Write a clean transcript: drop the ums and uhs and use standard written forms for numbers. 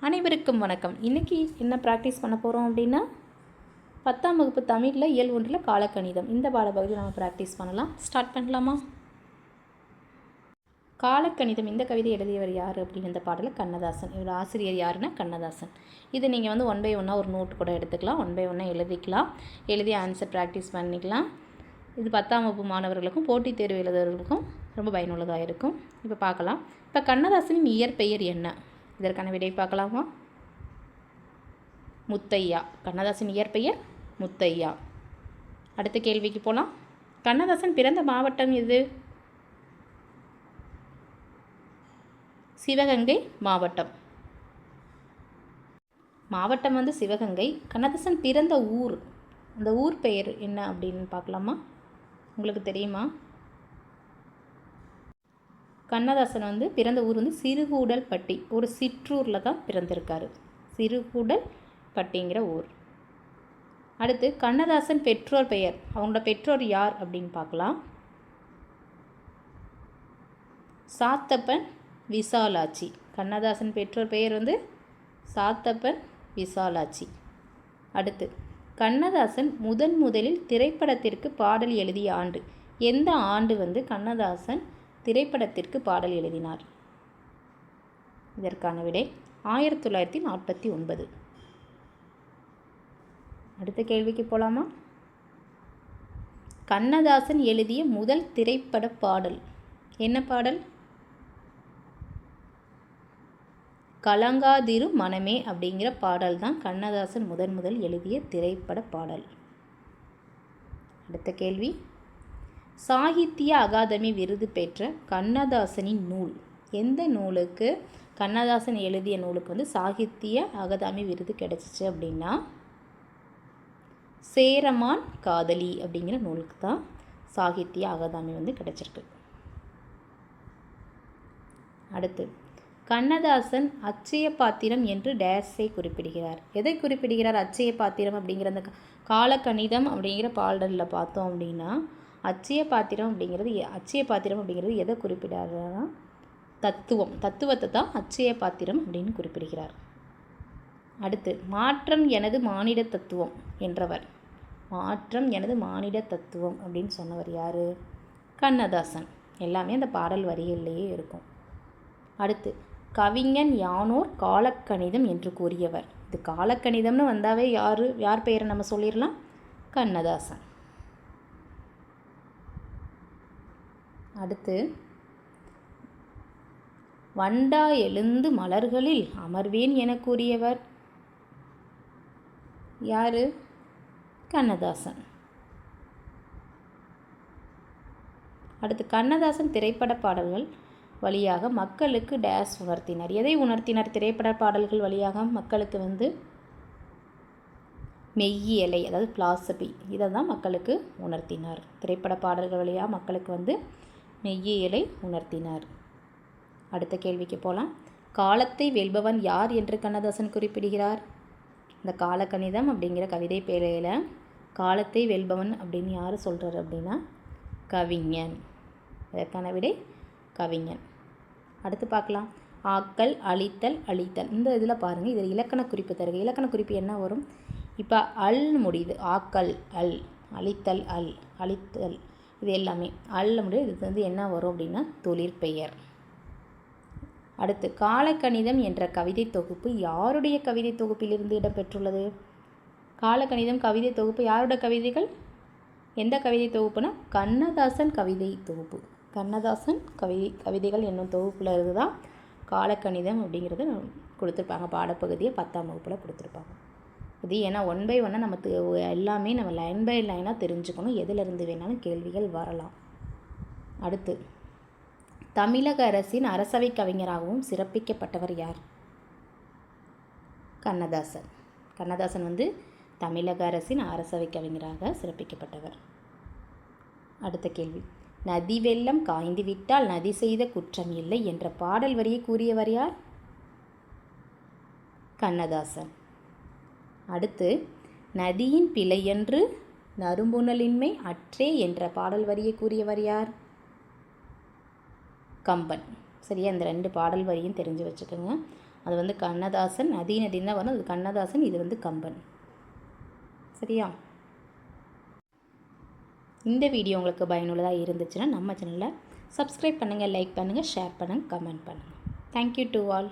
அனைவருக்கும் வணக்கம். இன்றைக்கி என்ன ப்ராக்டிஸ் பண்ண போகிறோம் அப்படின்னா 10ஆம் வகுப்பு தமிழில் இயல் 1 காலக்கணிதம் இந்த பாடப்பகுதியை நம்ம ப்ராக்டிஸ் பண்ணலாம். ஸ்டார்ட் பண்ணலாமா? காலக்கணிதம் இந்த கவிதை எழுதியவர் யார் அப்படின்னு இந்த பாடலில் கண்ணதாசன். இவர் ஆசிரியர் யாருன்னா கண்ணதாசன். இது நீங்கள் 1 by 1 ஒரு நோட் கூட எடுத்துக்கலாம், 1 by 1 எழுதிக்கலாம், எழுதி ஆன்சர் ப்ராக்டிஸ் பண்ணிக்கலாம். இது 10ஆம் வகுப்பு மாணவர்களுக்கும் போட்டித் தேர்வு எழுதுறவர்களுக்கும் ரொம்ப பயனுள்ளதாக இருக்கும். இப்போ பார்க்கலாம். இப்போ கண்ணதாசனின் இயற்பெயர் என்ன? இதற்கான விடை பார்க்கலாமா? முத்தையா. கண்ணதாசன் இயற்பெயர் முத்தையா. அடுத்த கேள்விக்கு போகலாம். கண்ணதாசன் பிறந்த மாவட்டம் எது? சிவகங்கை மாவட்டம். மாவட்டம் சிவகங்கை. கண்ணதாசன் பிறந்த ஊர், அந்த ஊர் பெயர் என்ன அப்படின்னு பார்க்கலாமா? உங்களுக்கு தெரியுமா? கண்ணதாசன் பிறந்த ஊர் சிறுகூடல்பட்டி, ஒரு சிற்றூரில் தான் பிறந்திருக்காரு. சிறுகூடல்பட்டிங்கிற ஊர். அடுத்து கண்ணதாசன் பெற்றோர் பெயர், அவங்களோட பெற்றோர் யார் அப்படின்னு பார்க்கலாம். சாத்தப்பன், விசாலாட்சி. கண்ணதாசன் பெற்றோர் பெயர் சாத்தப்பன், விசாலாட்சி. அடுத்து கண்ணதாசன் முதலில் திரைப்படத்திற்கு பாடல் எழுதிய ஆண்டு. எந்த ஆண்டு கண்ணதாசன் திரைப்படத்திற்கு பாடல் எழுதினார்? இதற்கான விடை 1949. அடுத்த கேள்விக்கு போகலாமா? கண்ணதாசன் எழுதிய முதல் திரைப்பட பாடல் என்ன பாடல்? கலங்காதிரு மனமே அப்படிங்கிற பாடல் தான் கண்ணதாசன் முதல் எழுதிய திரைப்பட பாடல். அடுத்த கேள்வி, சாகித்ய அகாதமி விருது பெற்ற கண்ணதாசனின் நூல். எந்த நூலுக்கு, கண்ணதாசன் எழுதிய நூலுக்கு சாகித்ய அகாதமி விருது கிடைச்சிச்சு அப்படின்னா சேரமான் காதலி அப்படிங்கிற நூலுக்கு தான் சாகித்ய அகாதமி கிடைச்சிருக்கு. அடுத்து கண்ணதாசன் அச்சய பாத்திரம் என்று டேஸை குறிப்பிடுகிறார். எதை குறிப்பிடுகிறார்? அச்சய பாத்திரம் அப்படிங்கிற அந்த காலக்கணிதம் அப்படிங்கிற பாடலில் பார்த்தோம் அப்படின்னா அச்சய பாத்திரம் அப்படிங்கிறது எதை குறிப்பிடாதுன்னா தத்துவத்தை தான் அச்சய பாத்திரம் அப்படின்னு குறிப்பிடுகிறார். அடுத்து மாற்றம் எனது மானிட தத்துவம் என்றவர். மாற்றம் எனது மானிட தத்துவம் அப்படின்னு சொன்னவர் யார்? கண்ணதாசன். எல்லாமே அந்த பாடல் வரிகளிலேயே இருக்கும். அடுத்து கவிஞன் யானோர் காலக்கணிதம் என்று கூறியவர். இது காலக்கணிதம்னு வந்தாவே யார் பெயரை நம்ம சொல்லிடலாம்? கண்ணதாசன். அடுத்து வண்டா எழுந்து மலர்களில் அமர்வேன் என கூறியவர் யாரு? கண்ணதாசன். அடுத்து கண்ணதாசன் திரைப்பட பாடல்கள் வழியாக மக்களுக்கு டேஸ் உணர்த்தினார். எதை உணர்த்தினார்? திரைப்பட பாடல்கள் வழியாக மக்களுக்கு மெய்யியலை, அதாவது பிலாசபி, இதை தான் மக்களுக்கு உணர்த்தினார். திரைப்பட பாடல்கள் வழியாக மக்களுக்கு மெய்யியலை உணர்த்தினார். அடுத்த கேள்விக்கு போகலாம். காலத்தை வெல்பவன் யார் என்று கண்ணதாசன் குறிப்பிடுகிறார்? இந்த காலக்கணிதம் அப்படிங்கிற கவிதை பேழையில் காலத்தை வெல்பவன் அப்படின்னு யார் சொல்கிறார் அப்படின்னா கவிஞன். அதற்கான விடை கவிஞன். அடுத்து பார்க்கலாம். ஆக்கல், அழித்தல், அழித்தல். இந்த இதில் பாருங்கள், இதில் இலக்கண குறிப்பு தருக. இலக்கண குறிப்பு என்ன வரும்? இப்போ அல் முடியுது. ஆக்கல் அல், அழித்தல் அல், அழித்தல், இது எல்லாமே அல் முடியுது. இது என்ன வரும் அப்படின்னா தொழிற்பெயர். அடுத்து காலக்கணிதம் என்ற கவிதை தொகுப்பு யாருடைய கவிதை தொகுப்பிலிருந்து இடம்பெற்றுள்ளது? காலக்கணிதம் கவிதை தொகுப்பு யாருடைய கவிதைகள்? எந்த கவிதை தொகுப்புனா கண்ணதாசன் கவிதை தொகுப்பு. கண்ணதாசன் கவிதைகள் என்னும் தொகுப்பில் இருந்து தான் காலக்கணிதம் அப்படிங்கிறது கொடுத்துருப்பாங்க. பாடப்பகுதியை 10ஆம் வகுப்பில் கொடுத்துருப்பாங்க. இது ஏன்னா 1 by 1 நமக்கு எல்லாமே நம்ம லைன் பை லைனாக தெரிஞ்சுக்கணும். எதிலிருந்து வேணாலும் கேள்விகள் வரலாம். அடுத்து தமிழக அரசின் அரசவை கவிஞராகவும் சிறப்பிக்கப்பட்டவர் யார்? கண்ணதாசன். கண்ணதாசன் தமிழக அரசின் அரசவை கவிஞராக சிறப்பிக்கப்பட்டவர். அடுத்த கேள்வி, நதி வெள்ளம் காய்ந்து விட்டால் நதி செய்த குற்றம் இல்லை என்ற பாடல் வரியை கூறியவர் யார்? கண்ணதாசன். அடுத்து நதியின் பிழையன்று நறும்புணலின்மை அற்றே என்ற பாடல் வரியை கூறியவர் யார்? கம்பன். சரியா, இந்த 2 பாடல் வரியும் தெரிஞ்சு வச்சுக்கோங்க. அது வந்து கண்ணதாசன், நதி நதின்னு தான் வரும். அது கண்ணதாசன், இது வந்து கம்பன். சரியா? இந்த வீடியோ உங்களுக்கு பயனுள்ளதாக இருந்துச்சுன்னா நம்ம சேனலை சப்ஸ்கிரைப் பண்ணுங்கள், லைக் பண்ணுங்கள், ஷேர் பண்ணுங்கள், கமெண்ட் பண்ணுங்கள். Thank you to all.